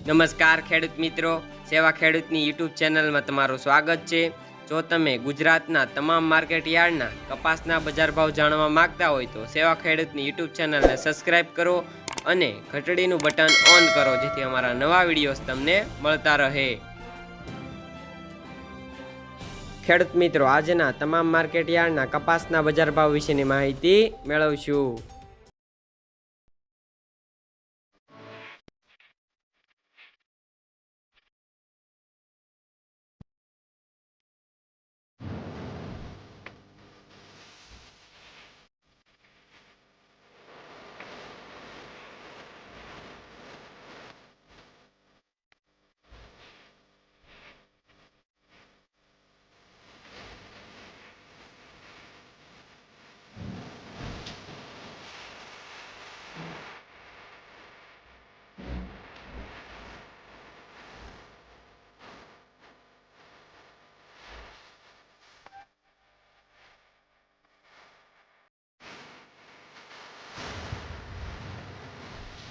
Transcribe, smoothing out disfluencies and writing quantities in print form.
નમસ્કાર ખેડૂત મિત્રો, સેવા ખેડૂતની યુટ્યુબ ચેનલમાં તમારું સ્વાગત છે। જો તમે ગુજરાતના તમામ માર્કેટ યાર્ડના કપાસના બજાર ભાવ જાણવા માંગતા હોય તો સેવા ખેડૂતની યુટ્યુબ ચેનલને સબસ્ક્રાઇબ કરો અને ઘંટડીનું બટન ઓન કરો, જેથી અમારા નવા વિડીયોઝ તમને મળતા રહે। ખેડૂત મિત્રો, આજના તમામ માર્કેટ યાર્ડના કપાસના બજાર ભાવ વિશેની માહિતી મેળવશું।